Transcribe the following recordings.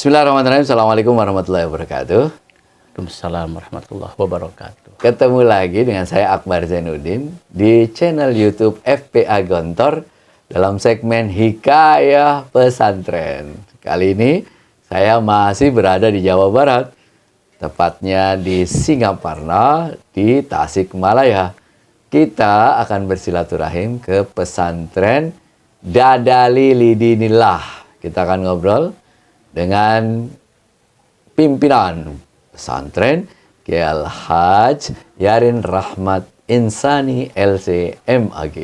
Bismillahirrahmanirrahim. Assalamualaikum warahmatullahi wabarakatuh. Waalaikumsalam warahmatullahi wabarakatuh. Ketemu lagi dengan saya Akbar Zainuddin di channel YouTube FPA Gontor dalam segmen Hikayah Pesantren. Kali ini saya masih berada di Jawa Barat, tepatnya di Singaparna di Tasikmalaya. Kita akan bersilaturahim ke pesantren Dadali Lidinillah. Kita akan ngobrol dengan pimpinan pesantren Kiai Al-Haj Yarin Rahmat Insani LC.MAG.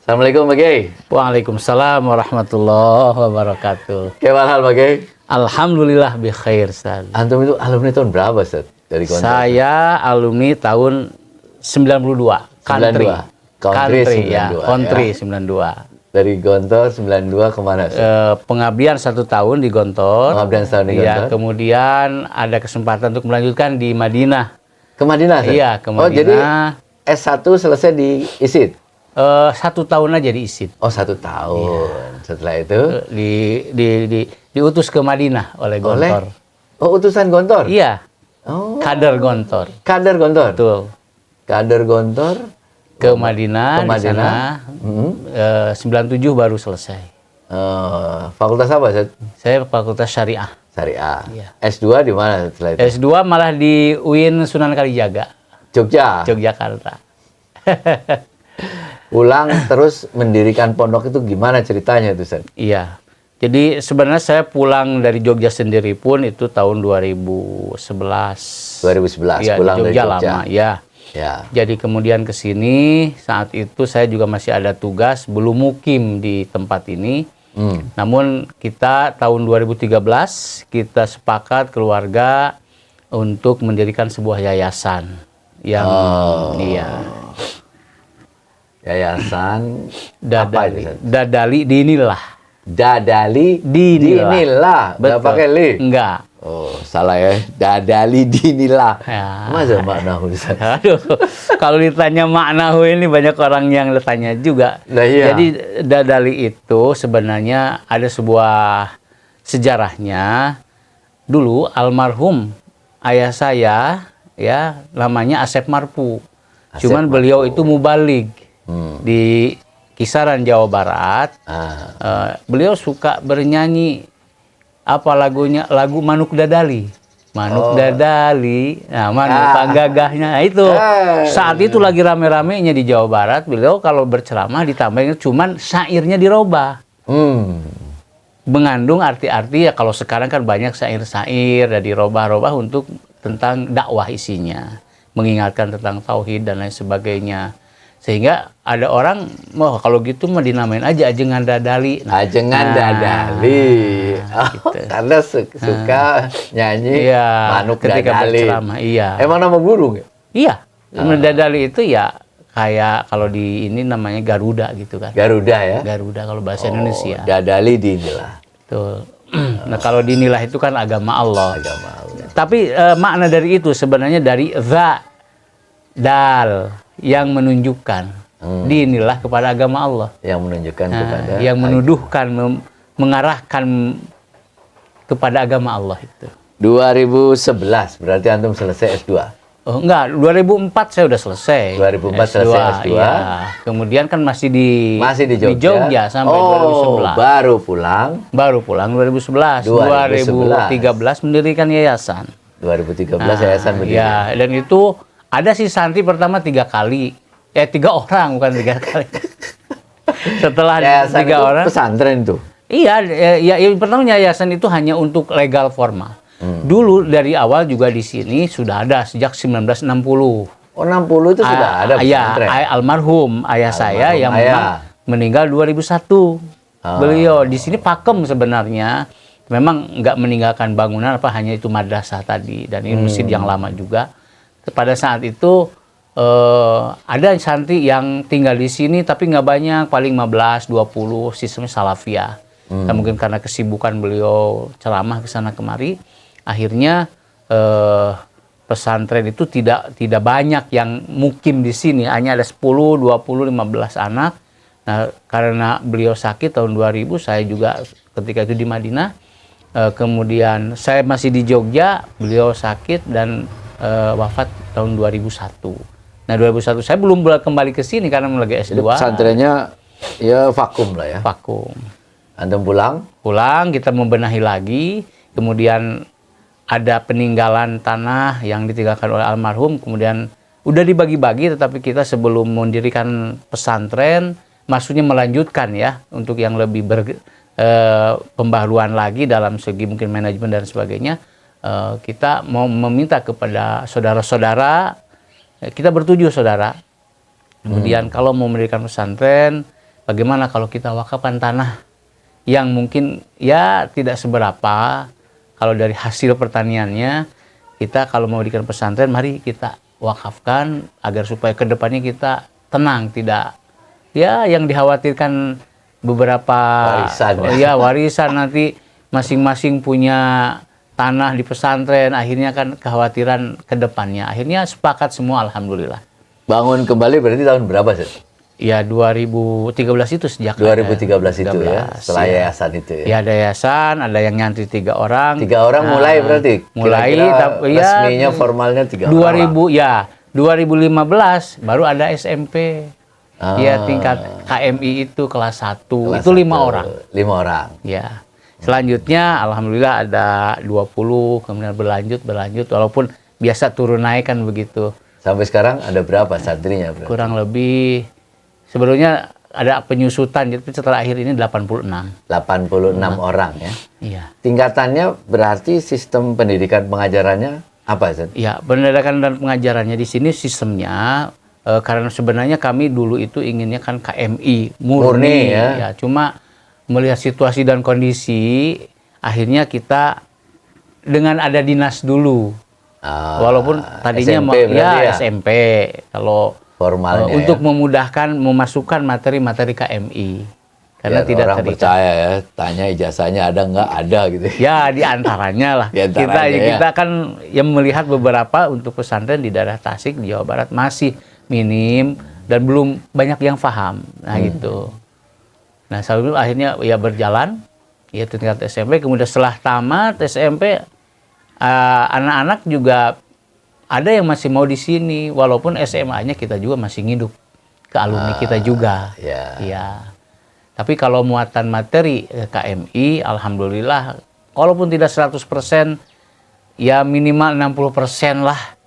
Assalamualaikum Pak Kiai. Waalaikumsalam warahmatullahi wabarakatuh. Kiai hal Pak Kiai? Alhamdulillah bi khair Ustaz. Antum itu alumni tahun berapa Ustaz? Dari Gontor? Saya alumni tahun 92. Country. 92. Country 92, ya. Country ya. 92. Dari Gontor 92 kemana Ustaz? Pengabdian 1 tahun di Gontor. Pengabdian 1 tahun di Gontor. Ya, kemudian ada kesempatan untuk melanjutkan di Madinah. Ke Madinah Ustaz? Iya, ke Madinah. Oh, jadi S1 selesai di ISID? 1 tahun aja di ISID. Oh, 1 tahun. Iya. Setelah itu diutus ke Madinah oleh Gontor. Oh, utusan Gontor? Iya. Oh. Kader Gontor. Kader Gontor? Betul. Kader Gontor ke Madinah, di sana. 97 baru selesai. Fakultas apa Ustaz? Saya Fakultas Syariah. Syariah. Iya. S2 di mana setelah itu? S2 malah di UIN Sunan Kalijaga, Jogja. Yogyakarta. Pulang terus mendirikan pondok itu gimana ceritanya itu Ustaz? Iya. Jadi sebenarnya saya pulang dari Jogja sendiri pun itu tahun 2011. 2011 ya, pulang di Jogja, dari Jogja. lama, ya. Ya. Jadi kemudian ke sini, saat itu saya juga masih ada tugas, belum mukim di tempat ini. Namun kita tahun 2013 kita sepakat keluarga untuk mendirikan sebuah yayasan yang Yayasan Dadali, apa itu? Dadali Dinillah. Dadali Dinillah. Dinillah. Nggak pakai li? Enggak. Oh, salah ya. Dadali Dinillah. Ya. Masa makna Ustaz? Aduh, kalau ditanya makna ini banyak orang yang bertanya juga. Nah, iya. Jadi Dadali itu sebenarnya ada sebuah sejarahnya. Dulu almarhum ayah saya ya namanya Asep Marpu. Cuman beliau itu mubalig di kisaran Jawa Barat. Beliau suka bernyanyi apa lagunya, lagu Manuk Dadali. Manuk Dadali, nah manuk panggagahnya. Nah, itu saat itu lagi rame-ramenya di Jawa Barat. Beliau kalau berceramah ditambahin cuman syairnya dirubah. Mengandung arti-arti ya, kalau sekarang kan banyak syair-syair dan dirubah-rubah untuk tentang dakwah isinya, mengingatkan tentang tauhid dan lain sebagainya. Sehingga ada orang, wah kalau gitu mah dinamain aja Ajengan Dadali. Ajengan Dadali. Gitu. Karena suka nyanyi Manuk ketika Dadali. Berceramah, iya. Emang nama guru nggak? Iya. Dadali itu ya kayak kalau di ini namanya Garuda gitu kan. Garuda ya? Garuda kalau bahasa Indonesia. Dadali Dinillah. Betul. Nah kalau Dinillah itu kan agama Allah. Agama Allah. Tapi makna dari itu sebenarnya dari dal yang menunjukkan Dinillah kepada agama Allah. Yang menunjukkan kepada. Yang menuduhkan, mengarahkan kepada agama Allah itu. 2011 berarti antum selesai S2. Oh, enggak, 2004 saya udah selesai. 2004 selesai S2. Ya. Kemudian kan masih di Jogja sampai 2011. Baru pulang. Baru pulang 2011. 2013 mendirikan yayasan. 2013 yayasan berdiri. Ya, dan itu ada sih santri pertama 3 kali. 3 orang bukan 3 kali. Setelah yayasan 3 orang. Pesantren tuh. Iya, yang pertama yayasan itu hanya untuk legal formal. Dulu dari awal juga di sini sudah ada sejak 1960. Oh, 60 itu sudah ada pesantren. Almarhum ayah saya yang memang meninggal 2001. Beliau di sini pakem sebenarnya. Memang nggak meninggalkan bangunan hanya itu madrasah tadi dan ini masjid yang lama juga. Pada saat itu ada santri yang tinggal di sini tapi nggak banyak, paling 15, 20, sistemnya salafiyah. Dan mungkin karena kesibukan beliau ceramah ke sana kemari, akhirnya pesantren itu tidak banyak yang mukim di sini, hanya ada 10, 20, 15 anak. Nah, karena beliau sakit tahun 2000, saya juga ketika itu di Madinah, Kemudian saya masih di Jogja, beliau sakit dan wafat tahun 2001. Nah 2001 saya belum kembali ke sini karena lagi S2. Jadi pesantrennya ya vakum lah ya. Vakum. Antum pulang? Pulang, kita membenahi lagi. Kemudian ada peninggalan tanah yang ditinggalkan oleh almarhum. Kemudian udah dibagi-bagi, tetapi kita sebelum mendirikan pesantren, maksudnya melanjutkan ya untuk yang lebih pembaharuan lagi dalam segi mungkin manajemen dan sebagainya. Kita mau meminta kepada saudara-saudara, kita bertujuh saudara. Kemudian kalau mau mendirikan pesantren, bagaimana kalau kita wakafkan tanah yang mungkin ya tidak seberapa, kalau dari hasil pertaniannya, kita kalau mau mendirikan pesantren, mari kita wakafkan agar supaya kedepannya kita tenang, tidak ya yang dikhawatirkan beberapa warisan nanti masing-masing punya tanah di pesantren, akhirnya kan kekhawatiran ke depannya. Akhirnya sepakat semua, alhamdulillah. Bangun kembali berarti tahun berapa sih? Ya 2013 itu sejak 2013 itu ya, setelah yayasan itu ya. Ya ada yayasan, ada yang nyantri 3 orang. 3 orang mulai berarti? Mulai, tapi ya resminya formalnya 3 orang. 2015 baru ada SMP. Ya tingkat KMI itu kelas 1, itu 5 orang. 5 orang. Ya. Selanjutnya alhamdulillah ada 20, kemudian berlanjut walaupun biasa turun naik kan begitu. Sampai sekarang ada berapa santrinya? Berarti? Kurang lebih sebelumnya ada penyusutan, jadi setelah akhir ini 86. 86 orang ya. Iya. Tingkatannya berarti sistem pendidikan pengajarannya apa, Zed? Iya, pendidikan dan pengajarannya di sini sistemnya karena sebenarnya kami dulu itu inginnya kan KMI murni ya. Cuma melihat situasi dan kondisi, akhirnya kita dengan ada dinas dulu. Walaupun tadinya SMP ya SMP kalau formalnya untuk ya. memudahkan memasukkan materi-materi KMI. Karena biar tidak orang terikat. percaya ya, tanya ijazahnya ada nggak, ada gitu. Ya di antaranya lah. Di antaranya, kita kan yang melihat beberapa untuk pesantren di daerah Tasik di Jawa Barat masih minim dan belum banyak yang paham. Nah gitu. Nah sebelum akhirnya ya berjalan ya tingkat SMP, kemudian setelah tamat SMP anak-anak juga ada yang masih mau di sini walaupun SMA-nya kita juga masih ngiduk ke alumni kita juga. Ya. Tapi kalau muatan materi KMI alhamdulillah walaupun tidak 100% ya minimal 60% lah.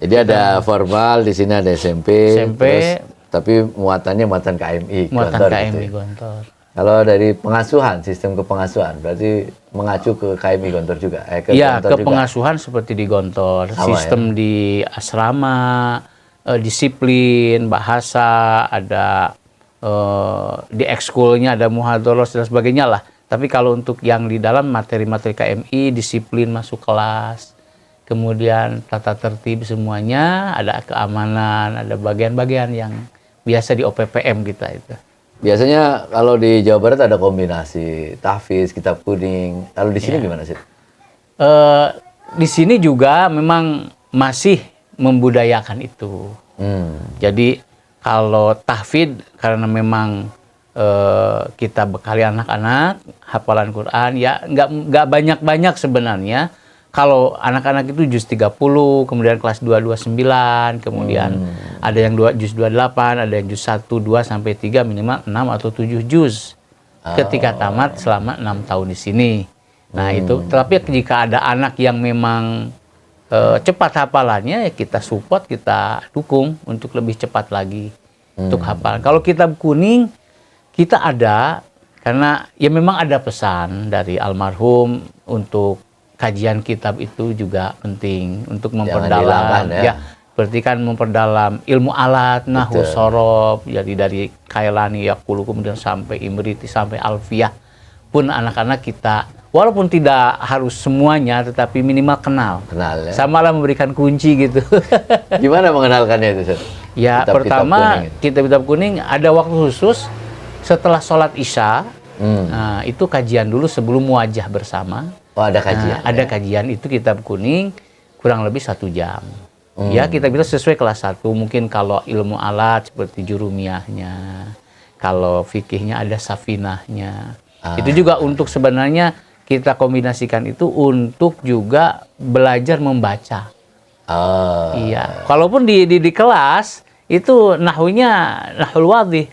Jadi ada formal, di sini ada SMP, terus, tapi muatannya muatan KMI. Muatan Gontor KMI gitu ya. Gontor. Kalau dari pengasuhan, sistem kepengasuhan, berarti mengacu ke KMI Gontor juga? Iya, Gontor kepengasuhan juga seperti di Gontor. Sama, sistem ya? di asrama, disiplin, bahasa, ada di ekskulnya, ada muhadzaros dan sebagainya lah. Tapi kalau untuk yang di dalam materi-materi KMI, disiplin masuk kelas, kemudian tata tertib semuanya, ada keamanan, ada bagian-bagian yang biasa di OPPM kita itu. Biasanya kalau di Jawa Barat ada kombinasi tahfiz, kitab kuning. Kalau di sini gimana sih? Di sini juga memang masih membudayakan itu. Jadi kalau tahfidz karena memang kita bekali anak-anak hafalan Quran ya nggak banyak-banyak sebenarnya. Kalau anak-anak itu juz 30, kemudian kelas 2 29, kemudian ada yang juz 28, ada yang juz 1, 2 sampai 3 minimal 6 atau 7 juz ketika tamat selama 6 tahun di sini. Nah, itu tapi jika ada anak yang memang cepat hafalannya ya kita support, kita dukung untuk lebih cepat lagi untuk hafal. Kalau kitab kuning kita ada karena ya memang ada pesan dari almarhum untuk kajian kitab itu juga penting untuk memperdalam ya. Berarti kan memperdalam ilmu alat, nahwu, sorof, jadi dari Kailani, Yaqulu, kemudian sampai Imriti, sampai Alfiyah pun anak-anak kita walaupun tidak harus semuanya tetapi minimal kenal ya. Sama lah memberikan kunci gitu. Gimana mengenalkannya itu, Seth? Ya pertama kitab-kitab kuning ada waktu khusus setelah sholat Isya. Nah, itu kajian dulu sebelum muwajah bersama. Oh, ada kajian. Ada kajian itu kitab kuning kurang lebih 1 jam. Ya, kita bisa sesuai kelas 1. Mungkin kalau ilmu alat seperti jurumiyahnya. Kalau fikihnya ada safinahnya. Itu juga untuk sebenarnya kita kombinasikan itu untuk juga belajar membaca. Ah. Iya. Kalaupun di kelas itu nahwunya nahwul wadih.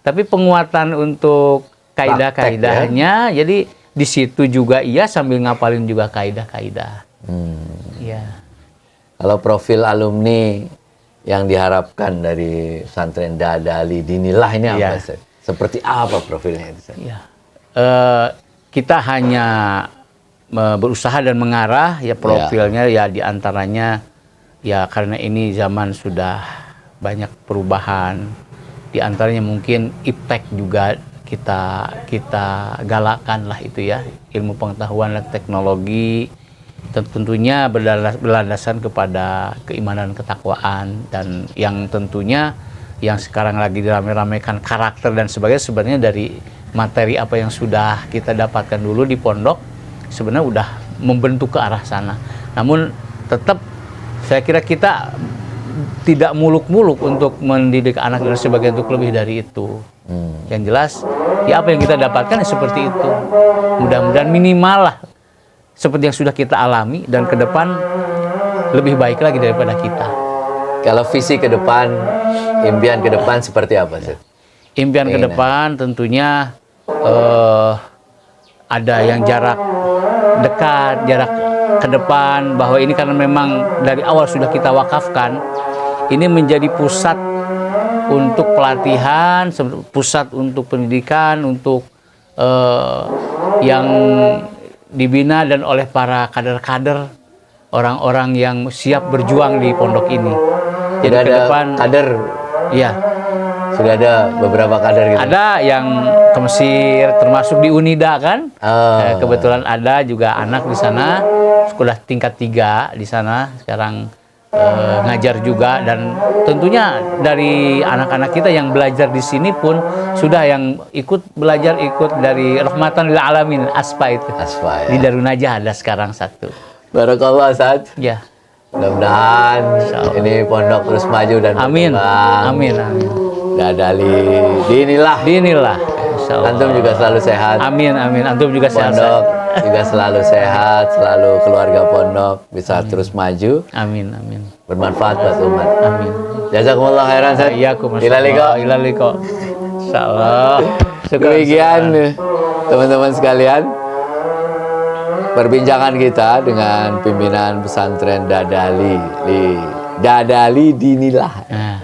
Tapi penguatan untuk kaidah-kaidahnya, jadi di situ juga iya sambil ngapalin juga kaidah-kaidah. Iya. Kalau profil alumni yang diharapkan dari pesantren Dadali Dinillah ini apa, Ustaz? Seperti apa profilnya itu, Ustaz? Iya. Kita hanya berusaha dan mengarah ya profilnya ya diantaranya ya karena ini zaman sudah banyak perubahan, diantaranya mungkin iptek juga kita galakkan lah itu ya, ilmu pengetahuan dan teknologi tentunya berlandasan kepada keimanan ketakwaan, dan yang tentunya yang sekarang lagi dirame-ramekan karakter dan sebagainya, sebenarnya dari materi apa yang sudah kita dapatkan dulu di pondok sebenarnya udah membentuk ke arah sana. Namun tetap saya kira kita tidak muluk-muluk untuk mendidik anak dan sebagainya, untuk lebih dari itu. Yang jelas ya apa yang kita dapatkan ya seperti itu. Mudah-mudahan minimal lah seperti yang sudah kita alami, dan ke depan lebih baik lagi daripada kita. Kalau visi ke depan, impian ke depan seperti apa, Ustaz? Impian ke depan tentunya ada yang jarak dekat, jarak ke depan, bahwa ini karena memang dari awal sudah kita wakafkan, ini menjadi pusat untuk pelatihan, pusat untuk pendidikan, untuk yang dibina dan oleh para kader-kader, orang-orang yang siap berjuang di pondok ini. Jadi Sudah ke ada depan kader, ya sudah ada beberapa kader gitu. ada yang ke Mesir, termasuk di Unida kan. Kebetulan ada juga anak di sana, sekolah tingkat 3 di sana sekarang ngajar juga, dan tentunya dari anak-anak kita yang belajar di sini pun sudah yang ikut belajar dari Rahmatan lil Alamin, ASPA itu. Asfa, Di ya. Darun Najah ada sekarang 1. Barakallah, Ustaz. Ya. Mudah-mudahan ini pondok terus maju dan Amin. berkembang. Amin. Amin. Dadali Dinillah. Inilah. Insyaallah. Antum juga selalu sehat. Amin. Amin. Antum juga sehat. Pondok juga selalu sehat, selalu keluarga pondok bisa terus maju, Amin. Amin. bermanfaat buat umat. Amin. Jazakumullah khairan, Ustaz. Iyakum. Ila liqa. Ila liqa. Insyaallah. Demikian teman-teman sekalian, perbincangan kita dengan pimpinan pesantren Dadali Dinillah. Nah.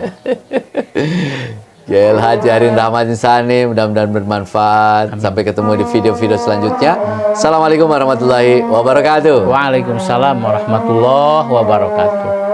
Kiai Haji Arin Rahmat Insani, mudah-mudahan bermanfaat. Sampai ketemu di video-video selanjutnya. Assalamualaikum warahmatullahi wabarakatuh. Waalaikumsalam warahmatullahi wabarakatuh.